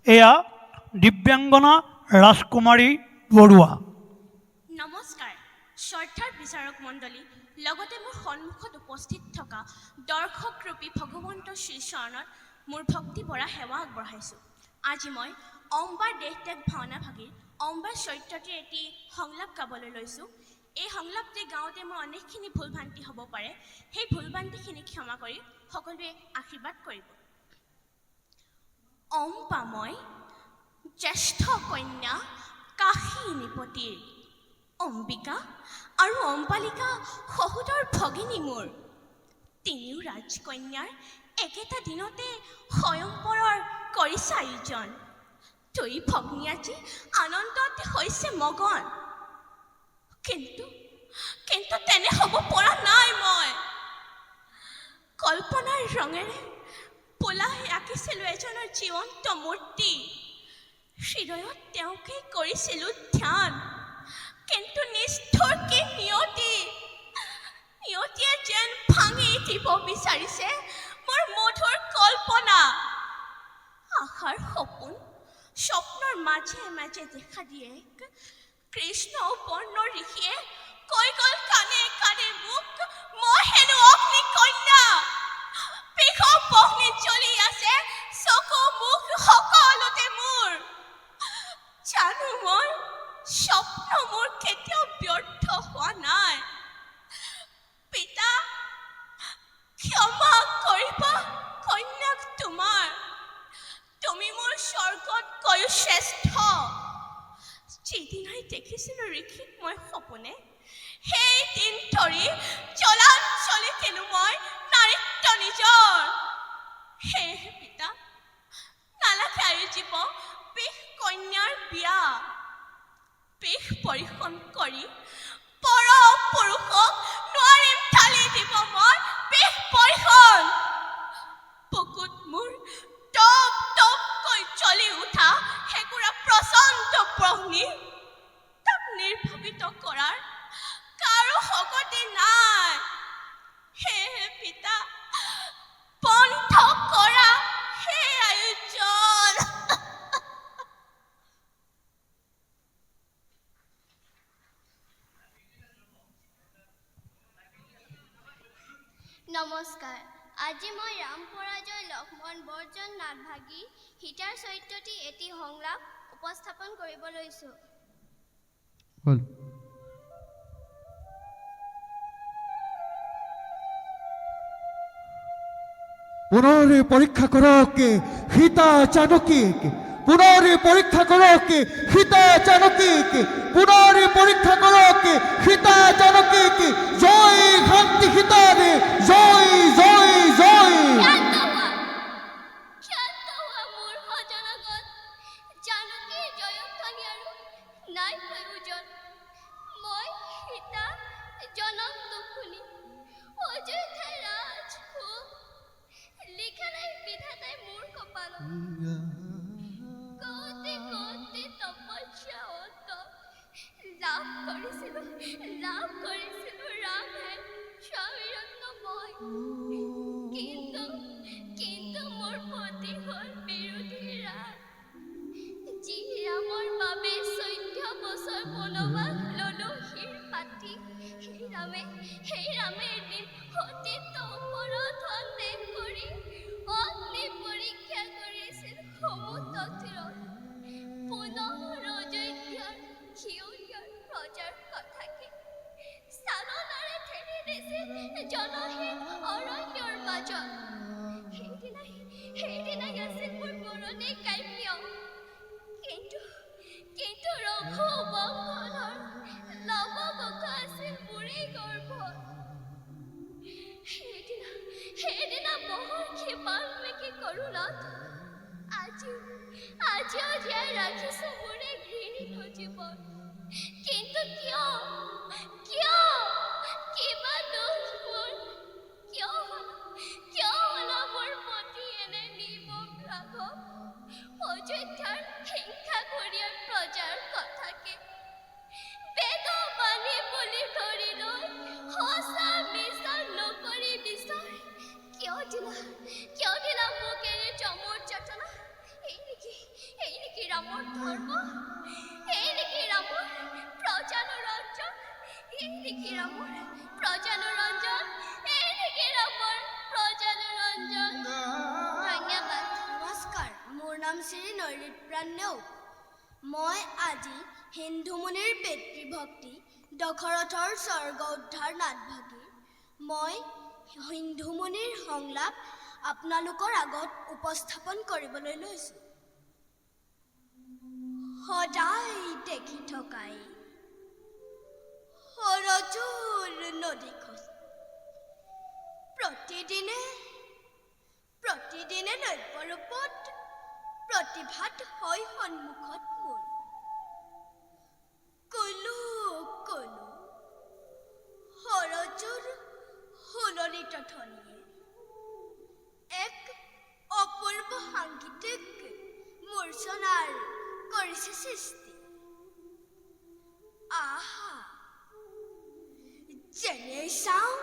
এয়া দিব্যাংগনা ৰাজকুমাৰী বৰুৱা। নমস্কাৰ শ্ৰদ্ধাৰ বিচাৰক মণ্ডলী, লগতে মোৰ সন্মুখত উপস্থিত থকা দৰ্শকৰূপী ভগৱন্ত শ্ৰীচৰণত মোৰ ভক্তি ভৰা সেৱা আগবঢ়াইছোঁ। আজি মই অম্বাৰ দেশ ত্যাগ ভাওনা ভাগিৰ অম্বাৰ চৰিত্ৰটিৰ এটি সংলাপ গাবলৈ লৈছোঁ। এই সংলাপটি গাওঁতে মোৰ অনেকখিনি ভুল ভ্ৰান্তি হ'ব পাৰে, সেই ভুল ভ্ৰান্তিখিনি ক্ষমা কৰি সকলোৱে আশীৰ্বাদ কৰিব। অম্বা মই জ্যেষ্ঠ কন্যা কাশী নিপতিৰ, অম্বিকা আৰু অম্বালিকা শহুৰৰ ভগিনী মোৰ। তিনিও ৰাজকন্যাৰ একেটা দিনতে স্বয়ংবৰৰ কৰিছে আয়োজন। দুই ভগ্নী আজি আনন্দত হৈছে মগন, কিন্তু তেনে হ'ব পৰা নাই। মই কল্পনাৰ ৰঙেৰে পোলাই আঁকিছিলোঁ এজনৰ জীৱন্ত মূৰ্তি, হৃদয়ত তেওঁকেই কৰিছিলোঁ ধ্যান, কিন্তু নিষ্ঠুৰ কি নিয়তিয়ে যেন ভাঙি দিব বিচাৰিছে মোৰ মধুৰ কল্পনা। আশাৰ সপোন স্বপ্নৰ মাজে মাজে দেখা দিয়ে কৃষ্ণ বৰ্ণ ঋষিয়ে কৈ গ'ল কাণে কাণে মোক, মই হেনো অগ্নি কন্যা। বিষৰ বহ্নি জ্বলি আছে চকু মুখ সকলোতে মোৰ। জানো মই স্বপ্ন মোৰ কেতিয়াও ব্যৰ্থ হোৱা নাই। পিতা ক্ষমা কৰিবা কন্যাক তোমাৰ, তুমি মোৰ স্বৰ্গতকৈও শ্ৰেষ্ঠ। যিদিনাই দেখিছিলোঁ ঋষিক মই সপোনে, সেই দিন ধৰি জলাঞ্জলি দিলোঁ মই নাৰীত্ব নিজৰ। সেয়েহে পিতা নালাগে আয়োজিব বিষ কন্যাৰ বিয়া। বিষ পৰিশোধ কৰি পৰ পুৰুষক নোৱাৰিম ঢালি দিব মই বিষ পৰিশোধ। বুকুত মোৰ টপ টপকৈ জ্বলি উঠা সেকুৰা প্ৰচণ্ড ব্ৰহ্মী, তাক নিৰ্ভাৱিত কৰাৰ কাৰো শক্তি নাই। সেয়েহে পিতা বন্ধ কৰা সেই আয়োজন। নমস্কাৰ। আজি মই ৰাম পৰাজয় লক্ষ্মণ বৰ্জন নাটভাগী সীতাৰ চৰিত্ৰটি এটি সংলাপ উপস্থাপন কৰিব লৈছোঁ। পুনরে পরীক্ষা করক সীতা চানকিক, পুনরে পরীক্ষা করক সীতা চানকিক, পুনরে পরীক্ষা করক সীতা চানকিক। জয় শান্তি সীতার, জয় জয় জয়। ক্ষান্ত হোৱা মোৰ সজনাগত, জানকীৰ জয়ধ্বনি আৰু নাই প্ৰয়োজন। মই সীতা জনক দুখুনি অযোধ্যা ৰাজসুখ লিখা নাই বিধাতাই মোৰ কপালত। কওঁতে কওঁতে তপস্যা অন্ত লাভ কৰিছিলোঁ ৰামে স্বামীৰত্ন মই। কিন্তু মোৰ পতি হ'ল বিৰোধী ৰাম, যি ৰামৰ বাবে 14 বছৰ বনবাস ললো শিৰ পাতি। সেই ৰামে এদিন সতীত্ব ওপৰত সন্দেহ কৰি অগ্নি পৰীক্ষা কৰিছিল সমুদ্ৰ তীৰত। পুনৰ অযোধ্যাৰ সিয়ৰিয়াৰ প্ৰজাৰ কথাকে চালনাৰে ঠেলি দিছিল জনহীন অৰণ্যৰ মাজত। সেইদিনাই আছিল মোৰ মৰণে কাম্য, কিন্তু ৰঘু বংশধৰ লৱকুশ আছিল মোৰেই গৰ্ভত। সেইদিনা মহৰ্ষি বাল্মীকি কৰোণাত আজিও জীয়াই ৰাখিছো মোৰে ঘৃণিত জীৱন। কিন্তু কিয় কিবা দোষ মোৰ, কিয় হলা মোৰ পতি এনে নিৰ্মম ৰাঘৱ। অযোধ্যাৰ হিংসা কৰিয়াৰ প্ৰজাৰ কথাকে বেদবাণী বুলি ধৰি লৈ সঁচা মিছা নকৰি বিচাৰ। কিয় দিলা মোক এনে চমুৰ যাতনা? ৰামৰ ধৰ্ম, এই নেকি ৰামৰ প্ৰজানুৰঞ্জন, এই নেকি ৰামৰ প্ৰজানুৰঞ্জন, এই নেকি ৰামৰ প্ৰজানুৰঞ্জন। ধন্যবাদ। নমস্কাৰ, মোৰ নাম শ্ৰী নৈৰিতপ্ৰাণ নেওগ। মই আজি হিন্দু মুনিৰ পিতৃভক্তি দশৰথৰ স্বৰ্গ উদ্ধাৰ নাটভাগী মই হিন্দু মুনিৰ সংলাপ আপোনালোকৰ আগত উপস্থাপন কৰিবলৈ লৈছোঁ। সদায় দেখি থকাই সৰজুৰ নদীখন প্ৰতিদিনে নৈপৰূপত প্ৰতিভাত হয় সন্মুখত মোৰ। কলো সৰজুৰ সুললিত ধ্বনিয়ে এক অপূৰ্ব সাংগীতিক মূৰ্ছনাৰ কৰিছে সৃষ্টি। আহা, যেনেই চাওঁ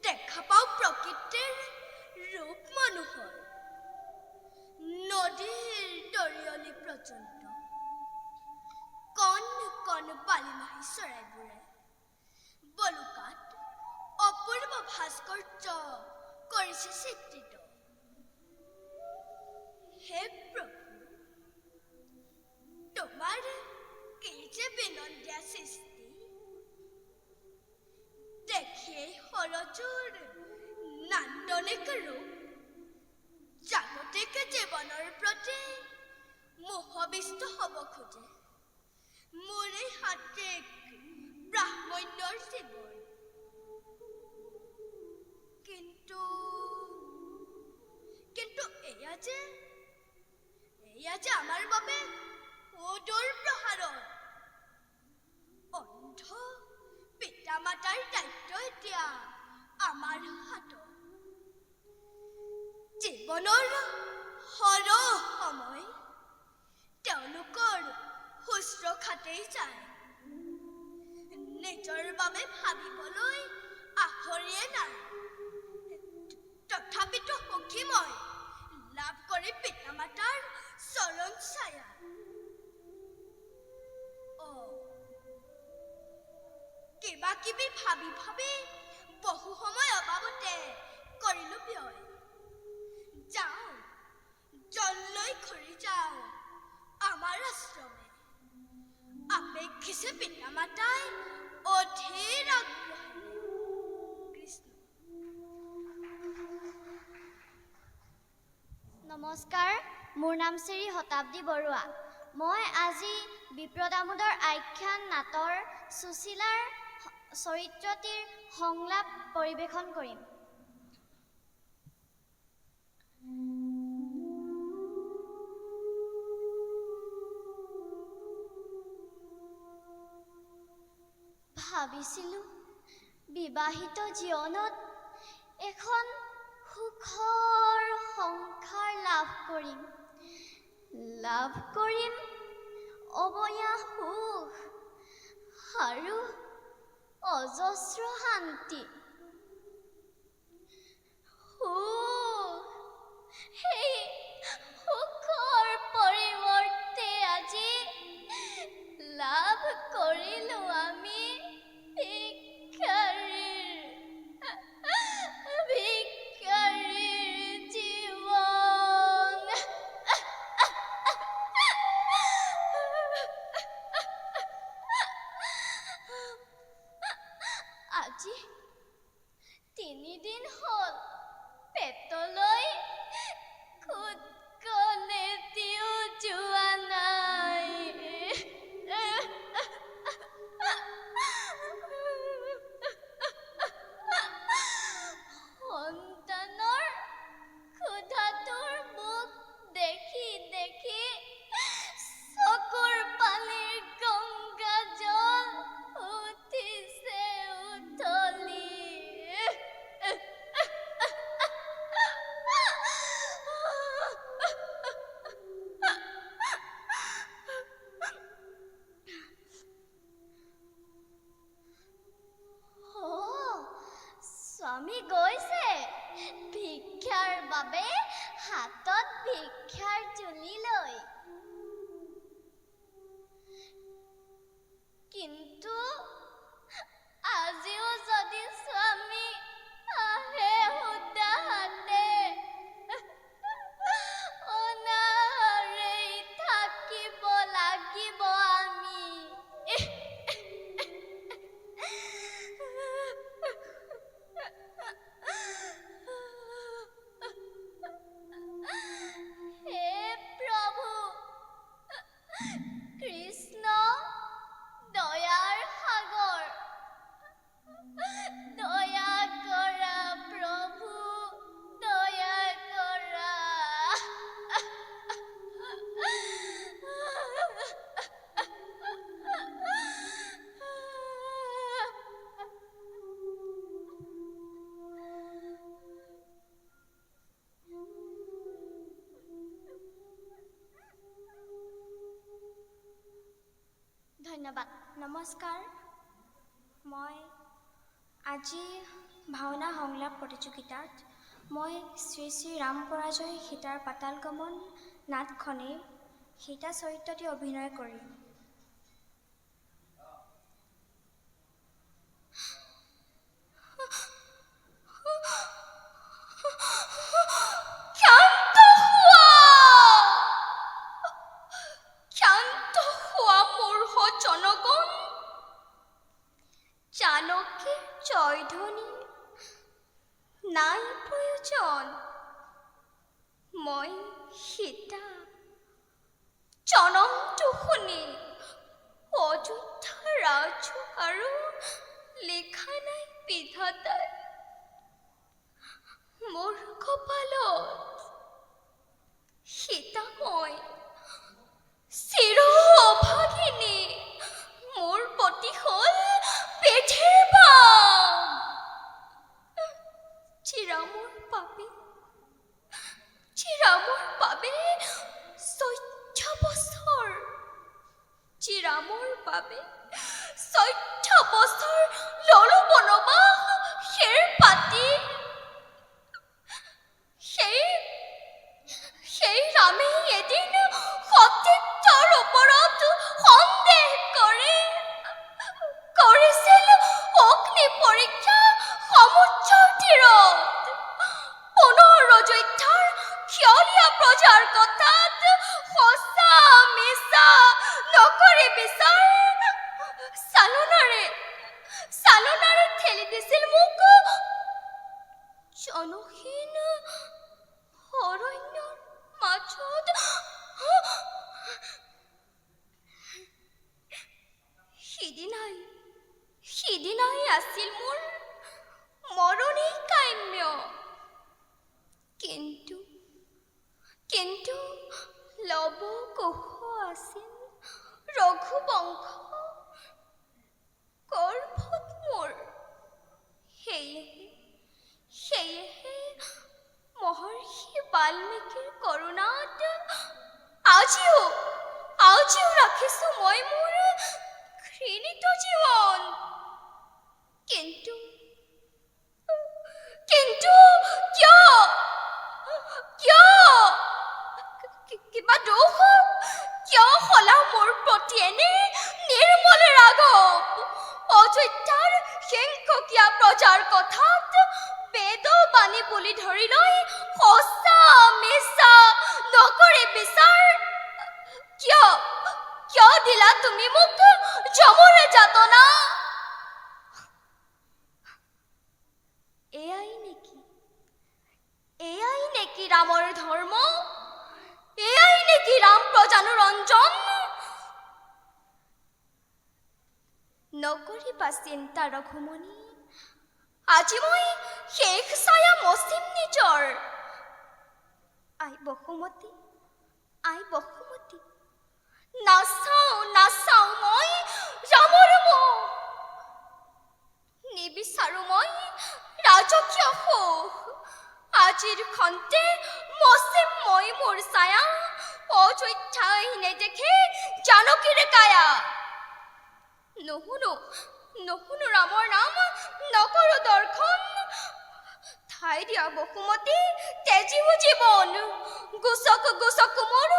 দেখা পাওঁ প্ৰকৃতিৰ ৰূপ মনোহৰ। নদীৰ দৰিয়লি পৰ্যন্ত কণ কণ বালিমাহী চৰাইবোৰে বলুকাত অপূৰ্ব ভাস্কৰ্য কৰিছে চিত্ৰিত। হে প্ৰভু, তোমাৰ কি যে বিনন্দীয়া সৃষ্টি। দেখিয়েই সৰজুৰ নান্দনিক ৰূপ জাগতিক জীৱনৰ প্ৰতি মোহবিষ্ট হ'ব খোজে। মোৰে সাত্বিক ব্ৰাহ্মণ্যৰ জীৱন, কিন্তু এয়া যে আমাৰ বাবে অদূৰ প্ৰহাৰৰ। অন্ধ পিতা মাতাৰ দায়িত্ব এতিয়া আমাৰ হাতত। জীৱনৰ সৰহ সময় তেওঁলোকৰ শুশ্ৰূষাতেই যায়। নিজৰ বাবে ভাবিবলৈ আহৰিয়ে নাই। তথাপিতো সুখী মই লাভ কৰি পিতা মাতাৰ চৰণ ছায়া। কিবা কিবি ভাবি বহু সময় অবাবতে কৰিলো ব্যয়। যাওঁ জললৈ ঘূৰি যাওঁ আমাৰ আশ্ৰমে। আপেক্ষিছে পিতা মাতাই অধীৰ আগ্ৰহেৰে। কৃষ্ণ। নমস্কাৰ, মোৰ নাম শ্ৰী শতাব্দী বৰুৱা। মই আজি বিপ্ৰদামোদৰ আখ্যান নাটৰ সুশীলাৰ চৰিত্ৰটিৰ সংলাপ পৰিৱেশন কৰিম। ভাবিছিলোঁ বিবাহিত জীৱনত এখন সুখৰ সংসাৰ লাভ কৰিম অবয়া সুখ আৰু অজস্ৰ শান্তি। সেই সুখৰ পৰিৱৰ্তে আজি লাভ কৰিলোঁ আমি ভিক্ষাৰীৰ জীৱন। আজি 3 দিন হ'ল পেটলৈ খুদকলেটিও যোৱা নাই। সন্তানৰ ক্ষুধাটোৰ মুখ দেখি চকুৰ পানীৰ গংগা জল উঠিছে উঠলি। স্বামী গৈছে ভিক্ষাৰ বাবে হাতত ভিক্ষাৰ তুলি লৈ। কৃষ্ণ দয়াৰ সাগৰ, দয়া কৰা প্ৰভু, দয়া কৰা। ধন্যবাদ। নমস্কাৰ, মই আজি ভাওনা সংলাপ প্ৰতিযোগিতাত মই শ্ৰী শ্ৰী ৰাম পৰাজয় সীতাৰ পাতাল গমন নাটখনিৰ সীতা চৰিত্ৰটি অভিনয় কৰিম। জানকীৰ জয়ধ্বনি নাই প্ৰয়োজন, মই সীতা জনমটো শুনি অযোধ্যা ৰাজু আৰু লিখা নাই বিধাতাই মোৰ কপালত সীতা মই চিৰ অভাগিনী, মোৰ পতি হ'ল পেঠেৰ বাম। চিৰামৰ বাবে 14 বছৰ, চিৰামৰ বাবে 14 বছৰ ললো বনবাস সেৰ পাতি। সেই ৰামে এদিন সতীত্বৰ ওপৰত সন্দেহ কৰিছিল অগ্নি পৰীক্ষা সমুদ্ৰৰ তীৰত। পুনৰ অযোধ্যাৰ খিয়লীয়া প্ৰজাৰ কথাত সঁচা মিছা নকৰি বিচাৰ চালনাৰে ঠেলি দিছিল মোক জনহীন অৰণ্যৰ মাজত। সিদিনাই আছিল মোৰ মৰণি কাম্য, কিন্তু লৱ কুশ আছিল ৰঘুবংশ গৰ্ভত মোৰ। সেয়েহে মহৰ্ষি বাল্মীকিৰ কৰোণাত আজিও ৰাখিছো মই মোৰ ঘৃণিত জীৱন। কিন্তু কিবা দোষ কিয় হলা মোৰ প্ৰতি এনে নিৰ্মল ৰাঘৱ? অযোধ্যাৰ সিংহকীয়া প্ৰজাৰ কথাত বেদ বাণী বুলি ধৰি লৈ সঁচা মিছা নকৰি বিচাৰ কিয় দিলা তুমি মোক যমৰে যাতনা? এয়াই নেকি ৰামৰ ধৰ্ম? এয়াই নেকি ৰাম প্ৰজানুৰঞ্জন? নকৰিবা চিন্তা ৰঘুমণি, আজি মই শেষ ছায়া মচিম নিজৰ। আই বসুমতী, নাচাও মই ৰামৰ মোহ, নিবিচাৰো মই ৰাজকীয় সুখ। আজিৰ খন্তে মচিম মই মোৰ ছায়া, অযোধ্যাই নেদেখে জানকীৰ কায়া। নুশুনো ৰামৰ নাম, নকৰো দৰ্শন, ঠাই দিয়া বসুমতী তেজিও জীৱন। গুচক মোৰ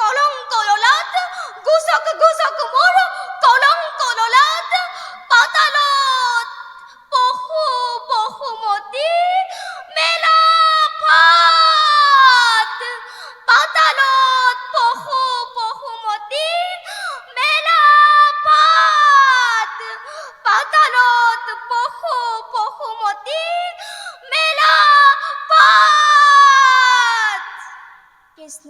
কলংক ললাত, গুচক মোৰ কলংক ললাত। পাতালত বসুমতী মেলা ভাত, পাতালত বসুমতী মেলা ভাত, পাতালত বসুমতী মেলা ভাত। কৃষ্ণ